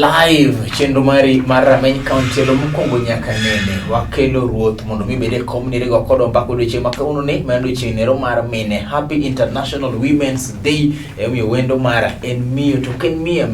live chenro mari mar Rameny County lo mokwongo nyaka nene wakelo ruoth mondo mi bede komnire go kodo mbako doche makauno ne mando chenero mar mine. Happy International Women's Day. Emi wendo mara en miyo to ken mia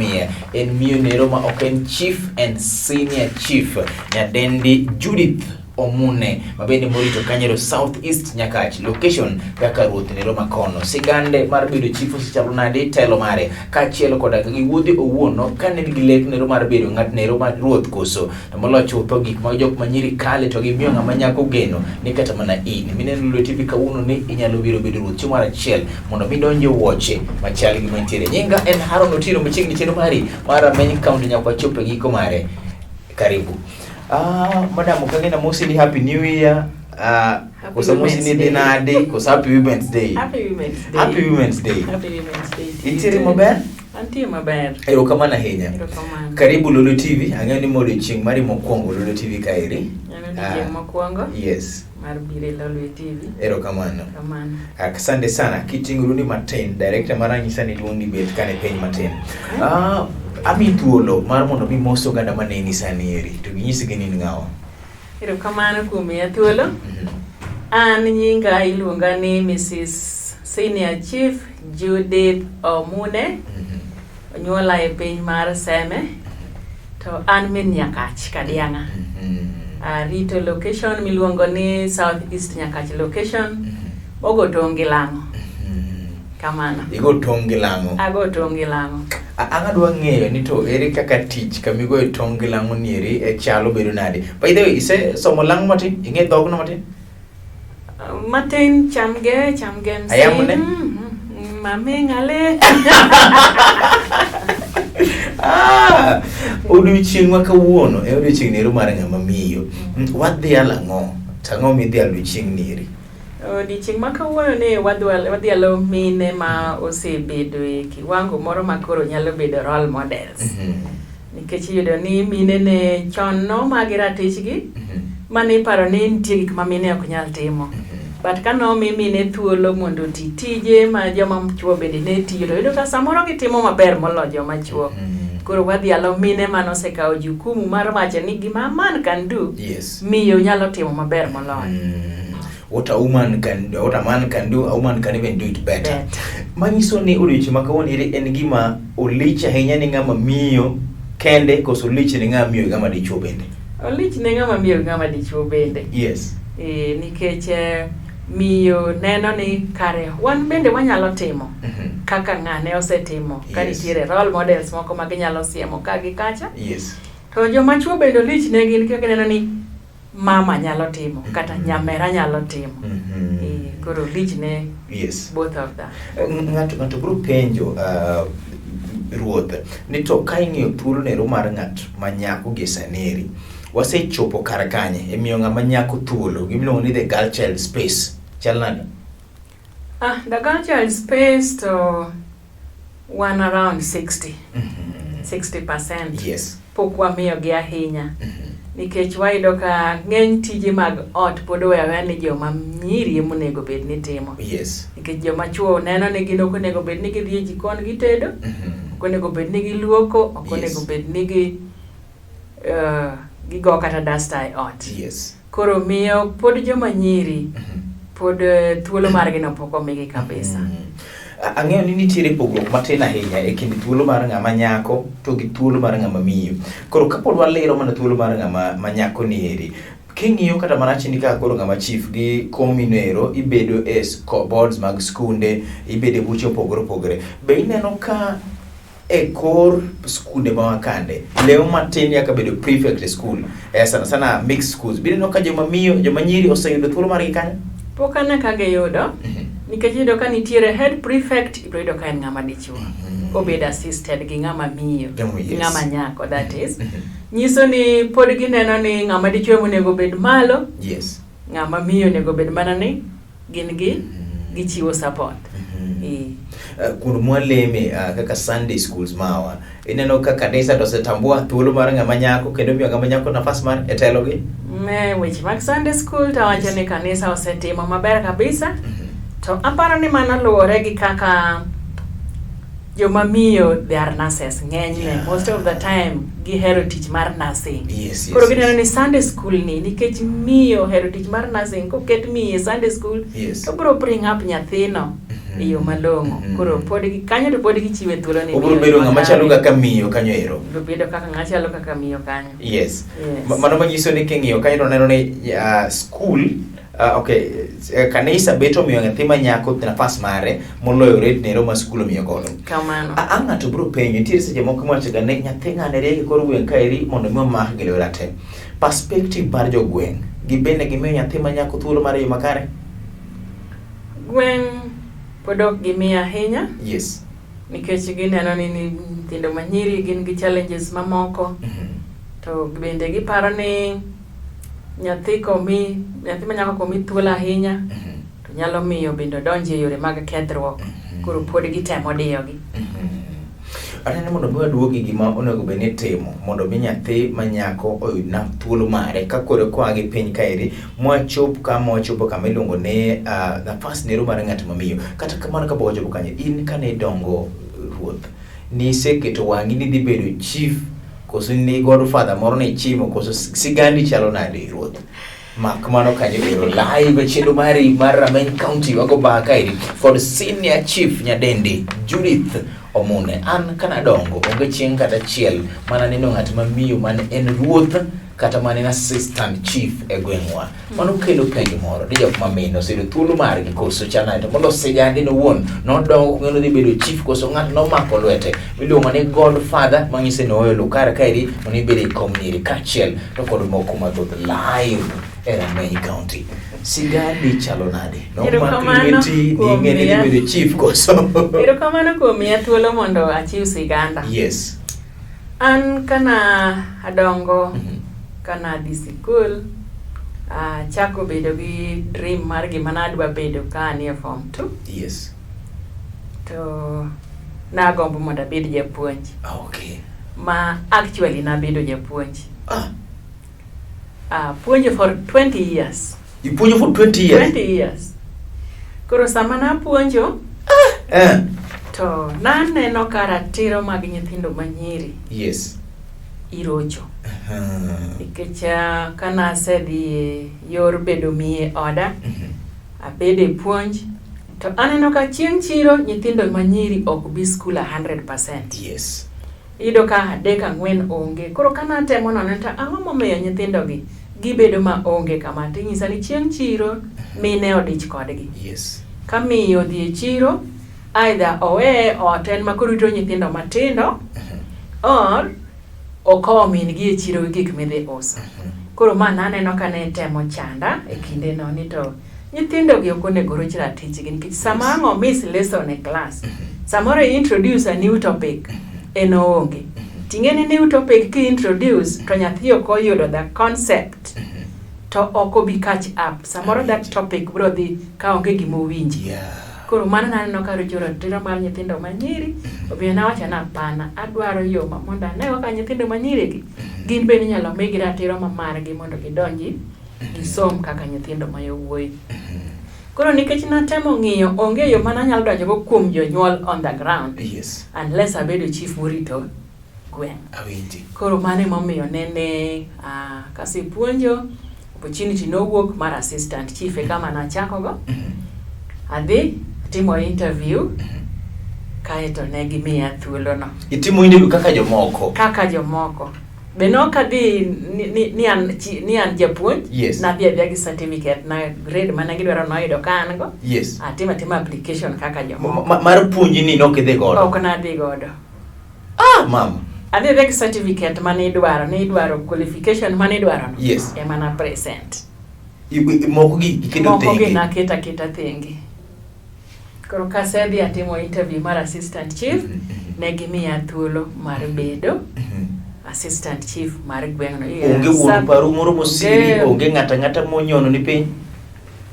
en miyo nero ma oken chief and senior chief nyadendi Judith Omune mabende morito Kanyero South East Nyakach location kaka ruoth nero makono sigande mar bedo chief osichalo nade telo mare kachielo koda gi wuodhi owuono kane gi lek nero mar bedo ngat nero mar ruoth koso to molo chutho gik ma jok manyiri kale to gi miyo ngama nyako geno ni kata mana in mineno Lulu TV kauno ni inyalo biro bedo ruoth chieng' mar achiel mondo mi donje wuoche machal gi mantiere. Nyinga en Haron Otieno machiegni chenro mari mar Rameny County nyaka chope giko mare. Karibu. Madam ukagenda mosi ni happy new year. Kosa mosi ni dinade, kosa happy women's day. Happy women's day. Happy women's day. Happy women's day. Itiri maber? Antie maber. Ero kamana henya. Erokamano. Karibu Lulu TV. Ang'eyo ni modo chieng' mari mokwongo Lulu TV kaeri. Chieng' mokwongo. Yes. Mar bire Lulu TV. Erokamano. Kamano. Asante sana. Kiting'uru matin. Director maranyisa ni luongi bet kane peny matin. Ami thuolo mar mondo mi moso ganda maneni sani eri to ginyisi gini ng'awa. Erokamano kuom miya thuolo. An nyinga iluonga ni Mrs. Senior Chief Judith Omune. Onyuola e piny mar Seme. To an min Nyakach Kadianga. Rito location miluongo ni South East Nyakach location. Ogo tong' gi Lang'o. Kamano. Igo tong' gi Lang'o. Ago tong' gi Lang'o. Anga dwa ng'eyo ni to ere kaka tich kamigo e tong' gi Lang'o ni eri e chalo bedo nade. By the way, ise somo Lang'o matin? Ing'e dhogno matin? Matin chamge msin. Ayamune? Mami ng'ale. Odiochieng' ma kawuono e odiochieng' nero mar ng'ama miyo. Wadhi alang'o? Tang'o midhi odiochieng' neri? Odiochieng' ma kawuono ne wadhi alo mine ma osebedo e kiwango moro ma koro nyalo bedo role models. Nikech iyudo ni mine ne chon no magi ratichgi mane paro ni nitie gik ma mine ok nyal timo. But kano mine thuolo mondo ti tije ma joma chuo bende ne tiyo, iyudo ka samoro gitimo maber moloyo joma chuo. Koro wadhi alo mine mano osekawo jukumu mar wacho ni gima man can do. Yes. Miyo nyalo timo maber moloyo. What a man can do, what a man can do, a woman can even do it better. Manyiso ni odiochieng' ma kawuono eri en gima olich ahinya ni ng'ama miyo kende koso olich ni ng'ama miyo ng'ama dichuo bende. Olich ne ng'ama miyo ng'ama dichuo bende. Yes. Nikech miyo neno ni kare wan bende wanyalo timo kaka ng'ane osetimo. Ka nitiere role models moko ma ginyalo siemo ka gi kacha. Yes. To joma chuo bende olich ne gin kaka neno ni mama nyalo timo kata nyamera nyalo timo. Koro lich ne both of that. Ng'ato bro penjo ruoth ni to ka ing'iyo thuolo nero mar ng'at manyako gi saneri wasechopo kar kanye e miyo ng'ama nyako thuolo gimiluongo ni the girl child space chal nade? The girl child space to one around 60%. Yes. Pok wamiyo gi ahinya. Nikech wayudo ka ng'eny tije mag ot pod wewe ni joma nyiri monego bed ni timo. Yes. Nikech joma chuo neno ni gin ok onego bed ni gidhi e jikon gitedo, ok onego bed ni giluoko, ok onego bed ni gigo kata dasta e ot. Yes. Koro miyo pod joma nyiri pod thuolo margi no pok omigi kabisa. Ang'eyo ni nitiere pogruok matin ahinya e kind thuolo mar ng'ama nyako to gi thuolo mar ng'ama miyo. Koro kapod walero mana thuolo mar ng'ama nyako ni eri, king'iyo kata mana chini kaka koro ng'ama chief gi kominero ibedo e boards mag skunde, ibedo e buche opogore. Be ineno ka e kor skunde ma wakande leo matin yaka bedo prefect e school sana mixed schools bineno ka joma nyiri oseyudo thuolo margi kanyo? Pok ane ka giyudo. Nikech iyudo ka nitiere head prefect, ibro yudo ka en ng'ama dichuo. Obed assisted gi ng'ama miyo, gi ng'ama nyako, that is. Nyiso ni pod gineno ni ng'ama dichuo monego bed malo. Yes. Ng'ama miyo nego bed mana ni gin gichiwo support. Kuno mwaleme kaka Sunday schools mawa ineno ka kanisa tosetambua thuolo mar ng'ama nyako kendo miyo ng'ama nyako nafas mar etelo gi? Weche mag Sunday school tawacho ni kanisa osetimo maber kabisa. To aparo ni mana luwore gi kaka joma miyo they are nurses ng'enyne most of the time gihero tich mar nursing. Koro gineno ni Sunday school ni nikech miyo hero tich mar nursing koket miyo Sunday school to bro bring up nyathino e yo malong'o. Koro pod kanyo to pod gichiwe thuolo ni obro bedo ng'ama chalo kaka miyo kanyo ero. Bro bedo kaka ng'ama chalo kaka miyo kanyo. Yes. Mano manyiso ni king'iyo kanyo to neno ni school kanisa beto miyo nyathi manyako nafas mare moloyo red nero ma skul miyo godo. Kamano. Ng'ato bro penjo nitie seche moko mwacho ga ne nyathi ng'ane rege kor gweng' kaeri mondo mi omak gelo rate. Perspective mar jogweng' gibende gimiyo nyathi manyako thuolo mar yo makare. Gweng' pod ok gimiyo ahinya. Yes. Nikech gineno ni nyithindo manyiri gin gi challenges mamoko. To bende giparo ni nyathi manyako komi thuolo ahinya to nyalo miyo bende donje e yore mag kethruok. Koro pod gitemo diyogi. Anene mondo mi waduogi gima onego bed ni timo mondo mi nyathi manyako oyud thuolo mare ka koro kwa gi piny kaeri mwachop kama iluongo ne nafas nero mar ng'at mamiyo. Kata kamano kapok wachopo kanyo, in kane dongo ruoth niseketo wang'i ni dhi bedo chief koso ni godfather moro ne chimo koso sigandi chalo nade ruoth? Mak mano kanyo biro live chendo mari mar Rameny County wago bakairi for senior chief nyadendi Judith Omune. An kana dongo onge chieng' kata chiel mana neno ng'at mamiyo man en ruoth kata man en assistant chief e gweng'wa. Mano kelo penjo moro ni jok mamino osedo thuolo margi koso chana to mondo sigandi no wuon nodongo ng'eno dhi bedo chief koso ng'at nomako lwete miluongo ni godfather mang'ise noyo lukar kaeri moni bedo komniri kachiel to kod moko mathoth live e Rameny County. Sigandi chalo nade? Nomaklimeti ni ng'ene ni bedo chief koso. Erokamano kuom miya thuolo mondo achiw siganda. Yes. An kana adongo kana dhi sikul chako bedo gi dream mar gima nadwa bedo ka anie form 2. Yes. To nagombo mondo abed japuonj. Okay. Ma actually nabedo japuonj. Puonjo for 20 years. You puonjo for 20 years? 20 years. Koro sama napuonjo to naneno ka ratiro mag nyithindo manyiri. Yes. Irocho. Nikech kana asedhi yor bedo miye oda, abede puonj, to aneno ka chieng' chiro nyithindo manyiri ok bi skul 100%. Yes. Ido ka 3-4 onge. Koro kana temo nono ta ang'o momiyo nyithindo gi gibedo ma onge kama tinyisa ni chieng' chiro mine odich kodgi. Yes. Kamiyo dhi e chiro either owe oten makorito nyithindo matindo or okowo min gi e chiro gi gik midhi uso. Koro ma naneno ka ne temo chanda e kinde no ni to nyithindo gi ok onego roch ratichgi nikech sama ang'o miss lesson e class samoro introduce a new topic en onge. Ting'eni new topic ki introduce to nyathi ok oyudo the concept to ok obi catch up. Samoro that topic bro dhi ka onge gima owinji. Koro mano naneno ka rocho ratiro mar nyithindo manyiri. Obiyo nawacho na pana adwaro yo ma mondo anego ka nyithindo manyiri gi gin bende nyalo migi ratiro ma margi mondo gidonji gisom kaka nyithindo ma yowuoyi. Koro nikech natemo ng'iyo onge yo mana nyalo donjo go kuom jonyuol on the ground. Yes. Unless abedo chief morito gweng'. Awinji. Koro mane momiyo nene kasipuonjo opportunity nowuok mar assistant chief e kama nachako go. Adhi timo interview kaeto ne gimiya thuolo no. Itimo interview kaka jomoko? Kaka jomoko. Beno kadhi ni an japuonj. Yes. Na bia gi certificate na grade mana gidwaro noyudo ka an go. Yes. Atima application kaka jomoko. Mar puonji ni nok idhi godo? Ok nadhi godo. Mama. Adhi gi certificate mane idwaro qualification mane idwaro no. Yes. Mana present. Moko gi iketo tenge? Moko gi naketa tenge. Koro kasedhi atimo interview mar assistant chief, ne gimiya thuolo mar bedo assistant chief mar gweng'no. Onge wuon paru moro mosiri, onge ng'ata monyono ni piny?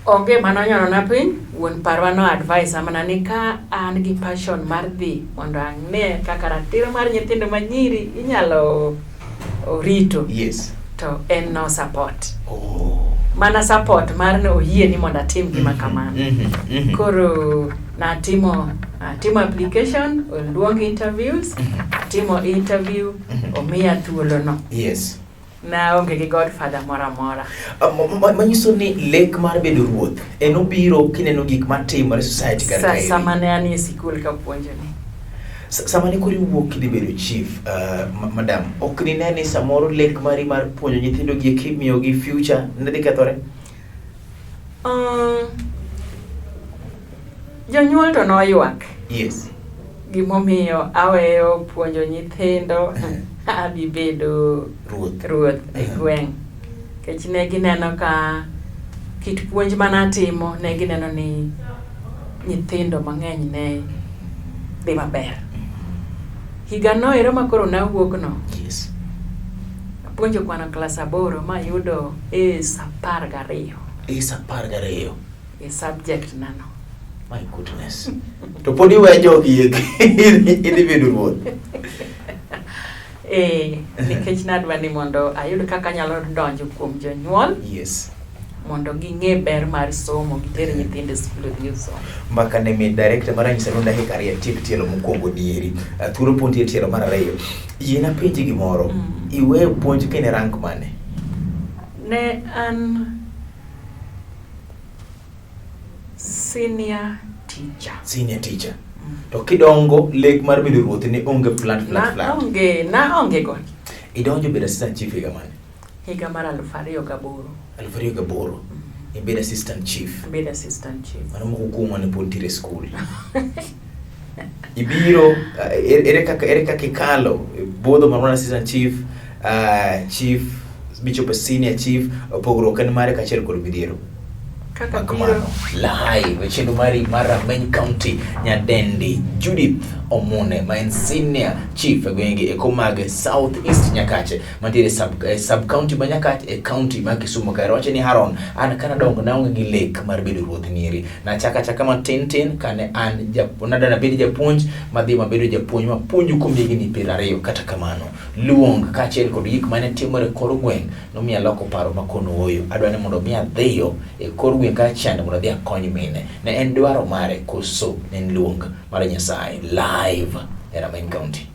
Onge manonyono na piny, wuon parwa no advice amana ni ka an gi passion mar dhi mondo ang'e kaka ratiro mar nyithindo manyiri inyalo rito. Yes. To en no support. Mana support mar no oyie ni mondo atim gima kamano. Koro natimo application, oluong interviews, timo interview, omiya thuolo no. Yes. Na onge gi godfather mora mora. Manyiso ni lek mar bedo ruoth en obiro kineno gik matimore society kar kae. Sama ne ani e sikul ka puonjoni. Sama ne kori wuok kidhi bedo chief, madam, ok ni nene samoro lek mari mar puonjo nyithindo gi kimiyo gi future ne dhi kethore? Jonyuol to noywak. Yes. Gimomiyo aweyo puonjo nyithindo abi bedo ruoth e gweng'. Kech ne gineno ka kit puonj manatimo, ne gineno ni nyithindo mang'eny ne dhi maber. Higa no ero makoro nawuok no. Yes. Puonjo kwano klas 8 ma yudo A's 12. A's 12. E subject nano. My goodness. To podi wejo idhi bedo ruoth. Nikech nadwa ni mondo ayud kaka nyalo donjo kuom jonyuol. Yes. Mondo ging'e ber mar somo, gitere nyithindo e skul odhi somo. Mbaka ne mi director mar anyisa nonda hekari ya tiek tielo mokwongo dieri. Thuolo ponti tielo mar ariyo. Yiena penji gimoro. Iwe puonj kene rank mane? Ne an senior teacher. To kidongo lek mar bedo ruoth ne onge flat. Na onge go. Idonjo bedo assistant chief higa mane? Higa mar 2008. 2008. Ibedo assistant chief. Mano moko kuom ne pontire school. Ibiro ere kaka ikalo bodo mar assistant chief, chief bichopo senior chief, pogruok en mare kachiel kod midhiero. Kaka biro live chenro mari mar Rameny County, Nyadendi Judith Omune ma en senior chief gwenge e komag South East Nyakache mantiere sub county ma Nyakache e county ma Kisumu kae. Wache ni Haron an kana dongo na onge gi lek mar bedo ruoth nieri na chaka matin kane an japonada na bedo japuonj madhi mabedo japuonj ma puonju kuom higni 20 kata kamano luong kachiel kod gik mane timore kor gweng nomiya loko paro makono oyo adwane mondo mi adhiyo e kor gweng ka chande mondo adhi akony mine ne en dwaro mare koso ne en luong mar Nyasaye live e Rameny County.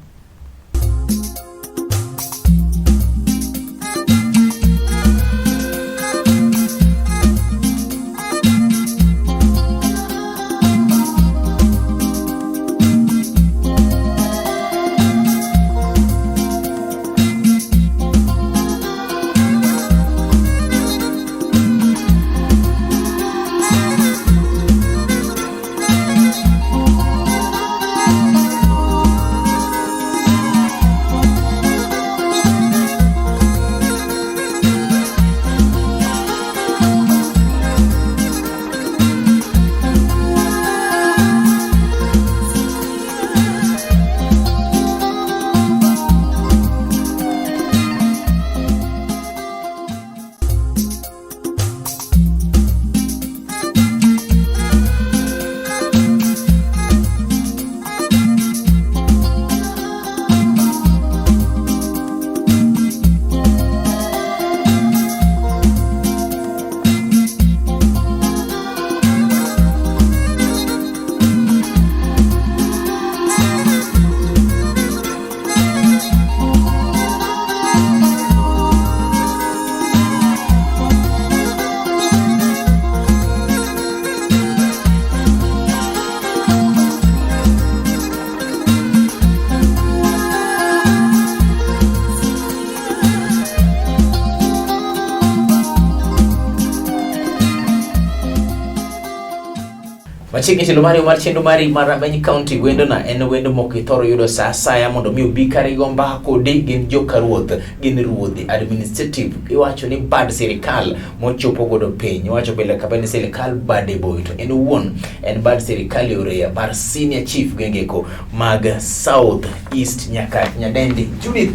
Machiegni telo mari mar chenro mari mar Rameny County wendo na en wendo moko ithoro yudo saa asaya mondo mi obi kar igo mbaka kodi gin joka ruoth, gin ruodhi administrative. Iwacho ni bad sirikal mochopo godo piny. Iwacho bele kabende sirikal bade boy to en wuon en bad sirikal yoreya bar senior chief gengeko mag South East Nyakache Nyadendi Judith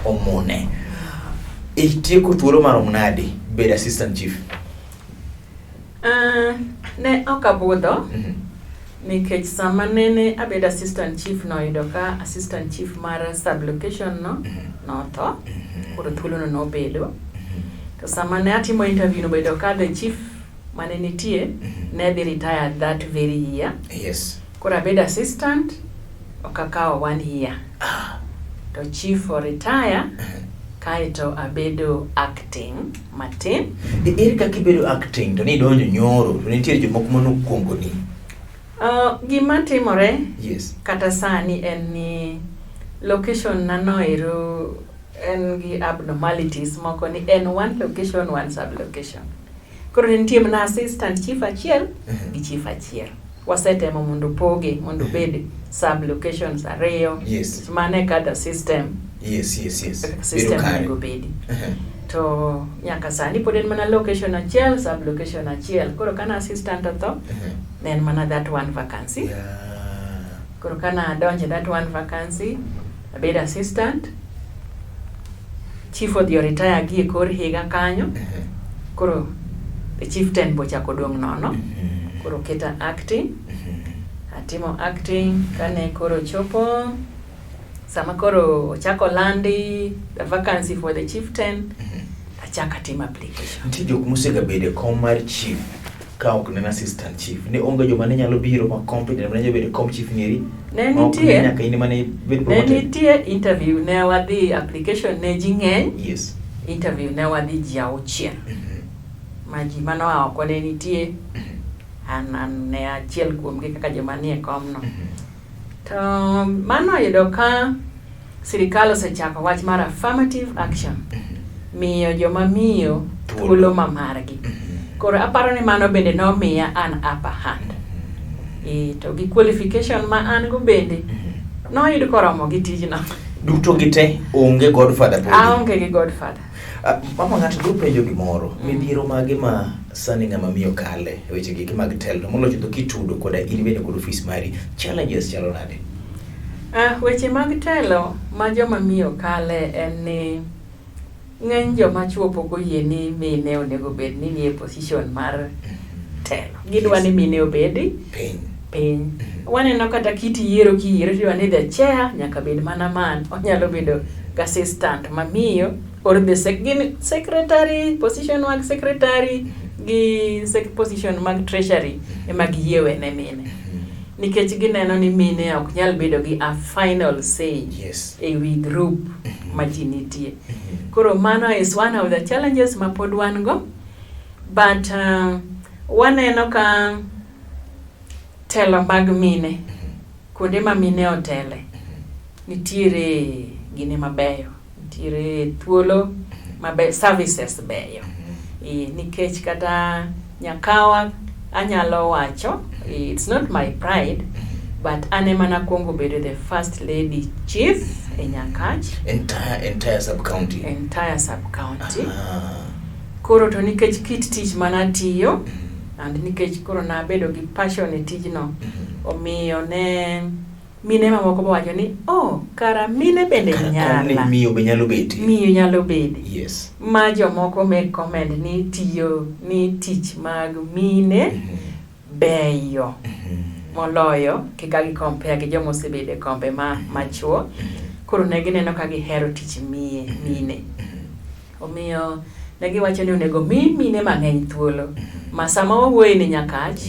Omune. Itieko thuolo marom nadi bedo assistant chief? Ne okabudho nikech sama nene abedo assistant chief no yudo ka assistant chief mar sublocation no notho koro thuolo no nobedo to sama ne atimo interview no bedo ka the chief mane nitie ne dhi retire that very year. Yes. Koro abedo assistant okakawo 1 year. To chief o retire kaito abedo acting matin. Ere kaka ibedo acting to ni donjo nyoro to nitie jomoko manokuongo ni? Gima timore Yes. kata sani en ni location nanoero en gi abnormalities moko ni en one location, one sub-location. Koro nitie mana assistant chief achiel gi chief achiel. Wasetemo mondo poge, mondo bed sub-locations ariyo. Yes. Mane kada system. Yes. System nego bedi. To nyaka sani pod en mana location achiel, sub-location achiel. Koro kana assistant otho, ne en mana that one vacancy. Yeah. Koro kana donje that one vacancy, abedo assistant. Chief odhi retire gi e kor higa kanyo. Koro the chieftain bochako dong' nono. Koro keta acting. Atimo acting kane koro chopo. Sama koro chako landi the vacancy for the chieftain. Achaka team application. Nitie jok mosega bede kom mar chief ka ok ne assistant chief. Ne onge joma ne nyalo biro ma competent ne nyalo bedo kom chief neri. Ne nitie. Nyaka in mane bed Ne promoted. nitie interview ne wadhi application ne ji ng'eny. Yes. Interview ne wadhi ji 6. Ma ji mano oko ne nitie. An ne achiel kuomgi kaka joma nie komno. To mano yudo ka sirikal osechako wach mar affirmative action. Miyo joma miyo thuolo mamargi. Koro aparo ni mano bende nomiya an upper hand. To gi qualification ma an go bende noyudo koromo gi tijno. Duto gite onge godfather podi. Aonge gi godfather. Mama ng'ato dwa penjo gimoro. Midhiero mage ma sani ng'ama miyo kale e weche giki mag telo molocho to kitudo koda in bende kod office mari. Challenges chalo nade? Weche mag telo ma joma miyo kale en ni ng'eny joma chuo pok oyie ni mine onego bed ni nie position mar telo. Gidwa ni mine obedi piny. Waneno kata kiti yiero kiyiero tiwa ni the chair nyaka bed mana man. Onyalo bedo assistant ma miyo or the secretary, position mag secretary gi position mag treasury ema giyiewe ne mine. Nikech gineno ni mine ok nyal bedo gi a final say e wi group ma ji nitie. Koro mano is one of the challenges ma pod wan go. But waneno ka telo mag mine, kuonde ma mine otele, nitiere gine mabeyo, nitiere thuolo mabeyo, services beyo. Nikech kata nyakawa anyalo wacho, it's not my pride, but ane mana kuongo bedo the first lady chief e Nyakach. Entire sub-county. Entire sub-county. Koro to nikech kit tich manatiyo, and nikech koro nabedo gi passion e tijno, omiyo ne mine mamoko wacho ni, kara mine bende nyala. Miyo be nyalo beti. Miyo nyalo bedi. Yes. Ma jomoko make comment ni tiyo ni tich mag mine beyo. Moloyo kika gi compare gi jomo sebede kombe machuo. Koro ne gineno ka gihero tich mine. Omiyo ne giwacho ni onego mine mang'eny thuolo. Ma sama wawuoye ni Nyakach,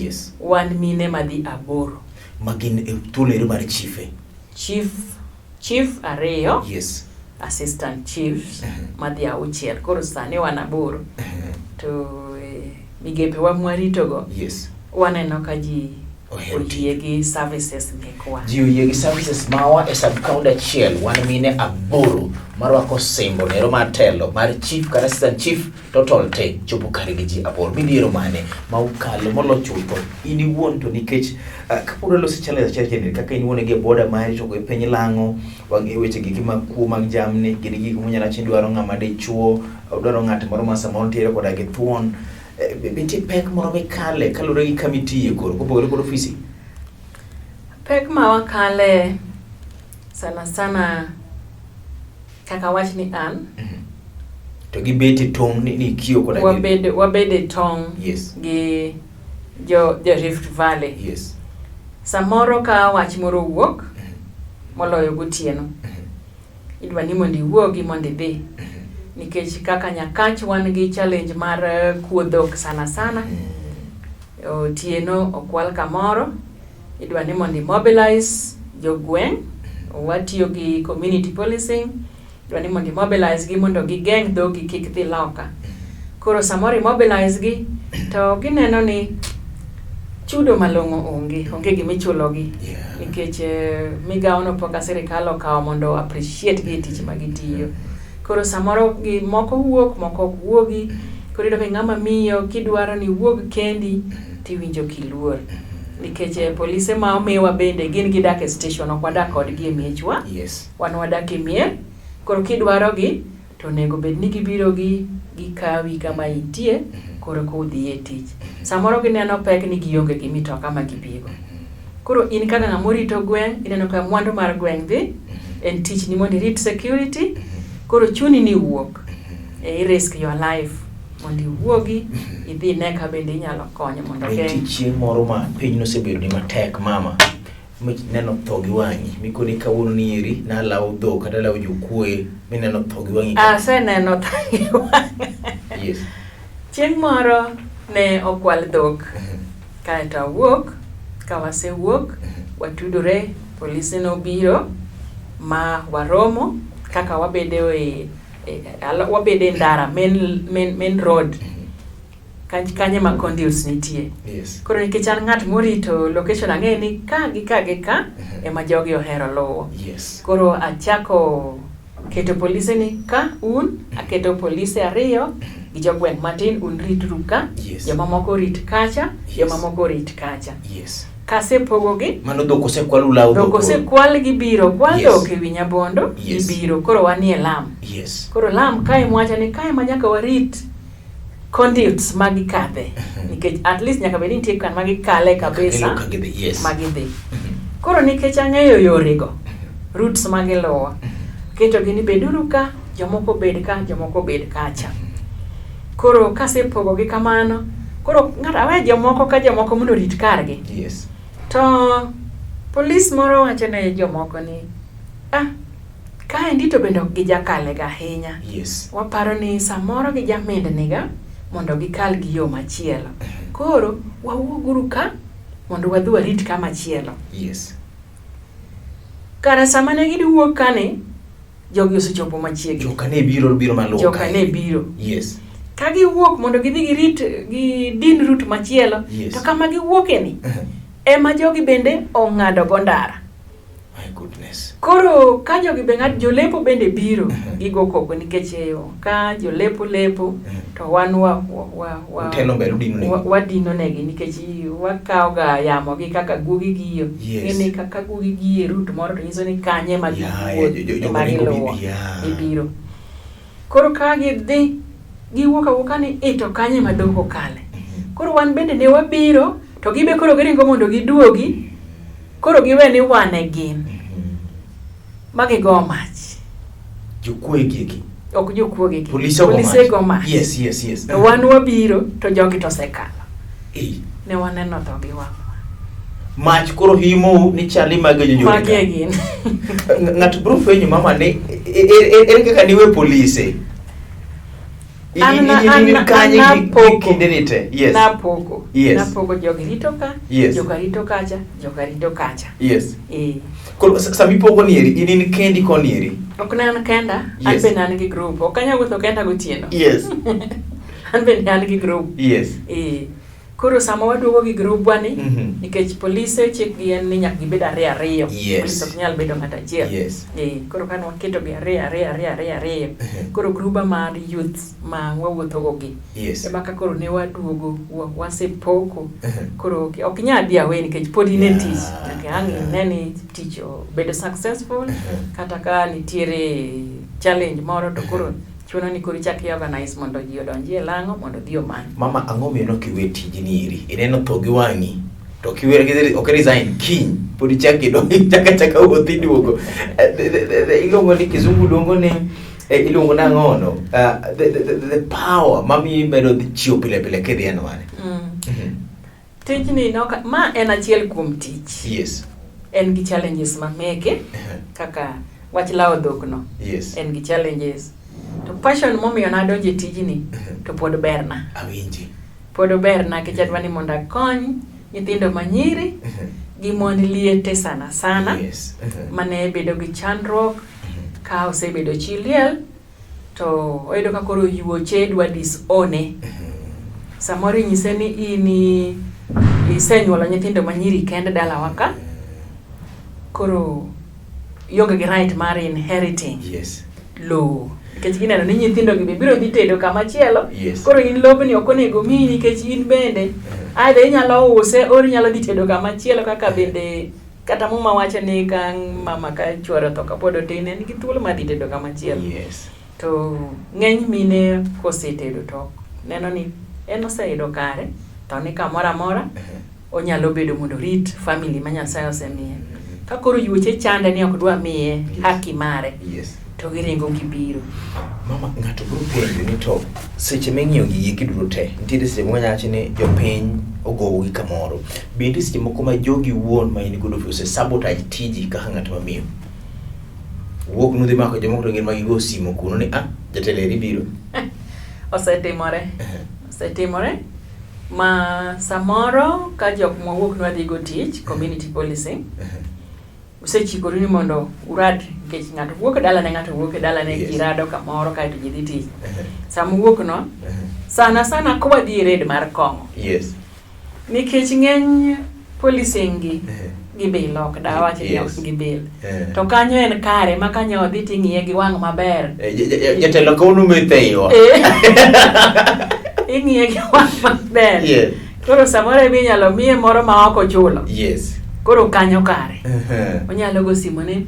wan mine madhi 8. Magin thuolo ero mar chiefe. Chief ariyo. Yes. Assistant chiefs madhi 6. Koro sani wan 8. To migepe wa mwaritogo. Yes. Waneno ka ji oyie gi services mekwa. Ji oyie gi services mawa e sub-county achiel wan mine 8 marwako simbo nero mar telo mar chief kata assistant chief total te chopo kare gi ji 8. Midhiero mane ma ukalo molocho to in iwuon to nikech kapod loso challenge achiel kaka in wuone gi border mari to e piny lang'o wang'e weche giki mag kuo mag jamni gin gik monyala dwaro ng'ama dichuo dwaro ng'at moro ma samoro ntiere koda gi thuon. Binti pek moro mikale kalure gi committee koro kopogore kod ofisi. Pek ma wakale sana kaka wach ni an to gibeti tong ni kio koda wabede tong gi jo Rift Valley. Yes. Samoro ka wach moro wuok moloyo gotieno idwa ni mondo iwuogi mondo idhi. Nikech kaka Nyakach wan gi challenge mar kuodhok sana otieno okwal kamoro, idwa ni mondo mobilize jogweng', watiyo gi community policing, idwa ni mondo mobilize gi mondo gigeng' dhogi kik dhi loka. Koro samoro mobilize gi to gineno ni chudo malong'o onge gimichulogi, nikech migawono pok sirikal okawo mondo appreciate gi tich ma gitiyo. Koro samoro moko wuok, moko ok wuogi, koro iyudo ka ng'ama miyo kidwaro ni wuog kendi tiwinjo kiluor. Nikech polise ma omiwa bende gin gidak e station, ok wadak kodgi e miechwa, wan wadak e mier. Koro kidwaro gi to onego bed ni gibiro gikawi kama itie, koro kodhi e tich. Samoro gineno pek ni gionge gi mitoka ma gibigo. Koro in kaka ng'ama rito gweng', ineno ka mwandu mar gweng' dhi, en tich ni mondo irit security, koro chuni ni wuok, risk your life mondo iwuogi, idhi ne ka bende inyalo konyo mondo geng'. Chieng' moro ma piny nosebedo ni matek mama, neno tho gi wang'i, mikoni kawuono ni eri na law dho kata law jokwoe, mineno tho gi wang'i. Aseneno tho gi wang'i. Yes. Chieng' moro ne okwal dhok, kaeto awuok, ka wasewuok, watudore, polise nobiro, ma waromo, kaka wabede e ndara, main road, kanye ma conduits nitie. Koro nikech an ng'at morito location ang'e ni ka ema jogi ohero luwo. Koro achako keto polise ni ka aketo polise 2 gi jogweng' matin, ritru ka, joma moko rit kacha, joma moko rit kacha. Kasepogo gi, mano dhok osekwal law dhok. Dhok osekwal gibiro, kwal dhok ewi Nyabondo, gibiro, koro wanie lam. Koro lam kae mwacha ni kae ma nyaka warit conduits magikadhe, nikech at least nyaka bedi nitie kan magikale kabisa magidhi. Koro nikech ang'eyo yorego, routes magiluwo, keto gini beduru ka, jomoko bed ka, jomoko bed kacha. Koro kasepogo gi kamano, koro ng'ata awe jomoko ka jomoko mondo rit kargi. To polis moro wacho ne jomoko ni, kaendi to bende ok gijakale ga ahinya. Waparo ni samoro gijamindniga mondo gikal gi yo machielo. Koro wawuoguru ka mondo wadhi warit kama chielo. Kara sama ne giwuok kane, jogi osechopo machiegni. Joka ne biro maluwo. Joka ne biro. Ka giwuok mondo gidhi gidin route machielo, to kama giwuoke ni ema jogi bende ong'ado go ndara. My goodness. Koro ka jogi be jolepo bende biro gigo koko, nikech ka jolepo lepo to wan wadino negi, nikech wakawo ga yamo gi kaka gugi giyo. Ng'eni kaka gugi giye route moro to nyiso ni kanye ma giluwo ibiro. Koro ka gidhi giwuok awuoka ni ito kanye ma dhok okale. Koro wan bende ne wabiro, to gibe koro giringo mondo giduogi, koro giwe ni wane gin magigo mach. Jokwoe gigi? Ok jokwoe gigi. Polise go mach. Yes. To wan wabiro, to jogi to sekalo. Ne waneno tho gi wang'wa. Mach koro himo ni chali mage jonyore ka. Mage gin. Ng'at bro fwenyo mama ne, ere kaka niwe polise? Napogo jogi rito ka, joka rito kacha, joka rito kacha. Koro sami pogo ni eri, in kendi koni eri? Ok ne an kenda, an be nan gi group. Ok anya wuotho kenda gotieno. An be nan gi group. Koro sama waduogo gi group wani, nikech polise chik gi en ni nyaka gibed 2. Polise ok nyal bedo ng'ato achiel. Koro kan waketo gi 2. Koro gruba mar youth ma wawuotho go gi. Ema ka koro ne waduogo, wasepoko. Koro ok nyal dhi awe nikech pod in e tich. Nyaka ang' neni tich bedo successful, kata ka nitiere challenge moro to koro chuno ni koro chaki organize mondo ji odonji e lang'o mondo dhi omany. Mama, ang'o miyo nokiwe tijni eri? Ineno tho gi wang'i, to kiwe ok resign kiny, pod ichaki chaka wuothi duogo. Iluongo ni kizungu luongo ni, iluongo na ng'ono, the power mami medo dhi chiwo pile kidhi en wane. Tijni ma en achiel kuom tich. En gi challenges mameke, kaka wach lawo dhok no. En gi challenges. To passion momiyo nadonje tijni to pod berna. Awinji. pod oberna nikech adwa ni mondo akony nyithindo manyiri gi mon liete sana sana mane bedo gi chandruok ka osebedo chi liel to oyudo ka koro yuoche dwa disone. Samoro inyise ni ini isenyuolo nyithindo manyiri kende dalawa ka, koro ionge gi right mar inheriting lowo. Nikech gineno ni nyithindo gi biro dhi tedo kamachielo, koro in lobni ok onego miyi nikech in bende aidha inyalo use or inyalo dhi tedo kamachielo kaka bende kata muma wacho ni ka mama ka chuoro to kapod otin en gi thuolo mar dhi tedo kamachielo. To ng'eny mine kosetedo to neno ni en oseyudo kare to ni kamoro amora onyalo bedo mondo rit family ma Nyasaye osemiye. Ka koro yuoche chande ni ok dwa miye haki mare, to giringo gibiro. Mama, ng'ato biro penjo ni to seche ming'iyo gigi kiduro te, nitiere seche moko nyachi ni jopiny ogowogi kamoro. Bende seche moko ma jogi wuon ma in godo ose sabotage tiji kaka ng'ato mamiyo. Wuok nudhi mako jomoko to gin ma gigo simo kuno ni jateleri biro. Osetimore ma samoro ka jok mawuok nwadhi go tich community policing usechikori ni mondo urad nikech ng'ato wuok e dalane ng'ato wuok e dalane girado kamoro kaeto ji dhi tich. Sama wuok no sana sana kwa dhi red mar kong'o nikech ng'eny policing gi bil ok dawache ni ok gi bil to kanyo en kare ma kanyo odhi ting'iye gi wang' maber jatelo kono metheyo ing'iye gi wang' maber. Koro samoro inyalo miye moro ma ok ochulo. Koro kanyo kare onyalo go simo ni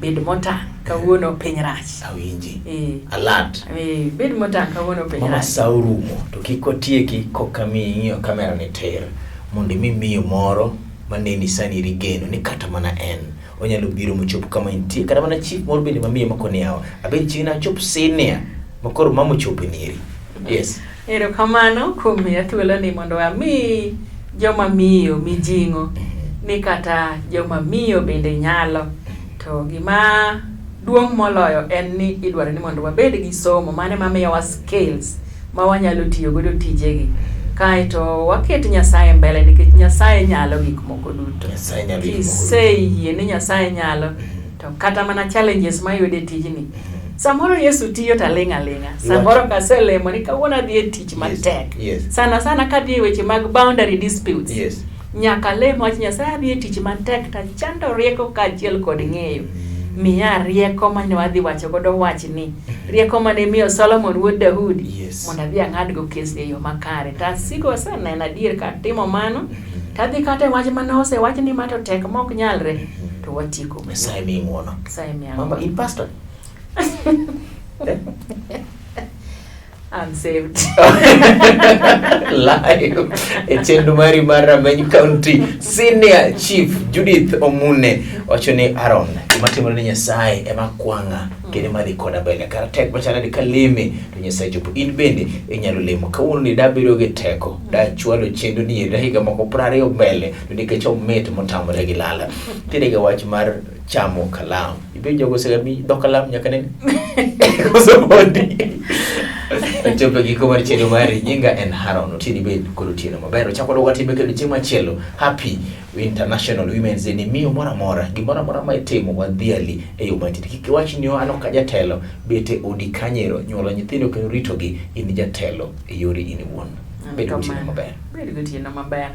bed motang' kawuono piny rach. Awinji. Alert. Bed motang' kawuono piny rach. Mama saurumo to kik otieki koka miyo kamera ni ter mondo miyo moro maneni sani rigeno ni kata mana en onyalo biro mochopo kama intie kata mana chief moro bende mamiyo makoni yawa abed china chop senior makoro mamo chopo niri. Erokamano kuom miya thuolo ni mondo ami joma miyo mijing'o ni kata joma miyo bende nyalo. To gima duong' moloyo en ni idwaro ni mondo wabed gi somo mane mamiyowa skills ma wanyalo tiyo godo tijegi. Kaeto waket Nyasaye mbele nikech Nyasaye nyalo gik moko duto. Kiseyie ni Nyasaye nyalo to kata mana challenges mayude tijni. Samoro Yesu tiyo taling' aling'a. Samoro kaselemo ni kawuono adhi e tich matek. Sana sana kadhi e weche mag boundary disputes. Nyaka lemo wach Nyasaye adhi e tich matek ta chando rieko kaachiel kod ng'eyo. Miya rieko mane wadhi wacho godo wach ni. Rieko mane miyo Solomon wuod Daudi mondo adhi ang'ad go kes e yo makare. Ta siko aseneno adier ka timo mano. Tadhi kata wach mane osewach ni mato tek mok nyalre to watieko. Nyasaye mi ng'uono. Mama in pastor? I'm saved. Live. Chendu mari Rameny County Senior Chief Judith Omune wacho ni Aaron imatimo ni Nyasaye ema kwanga kene mari koda mbele kara tek bachana ni kalime to Nyasaye chopo in bende inyalo lemo kawuono ni dabiro gi teko da chwalo chendu ni higa moko 20 mbele to nikech omet motamore gi lala tine ga wach mar chamo kalam ibejo go sega mi dokalam nyaka ne kosopodi chopo giko mar chendu mari nyinga en Haron otini bed kolo tieno maber chako dogo timbe kelo chieng' machielo happy International Women's Day ni miyo mora gimora ma itimo wadhiali e yo matiti kik wach ni an ok jatelo bete odi kanyero nyuolo nyithindo kendo ritogi in jatelo e yori in wuon. Bedo tieno maber.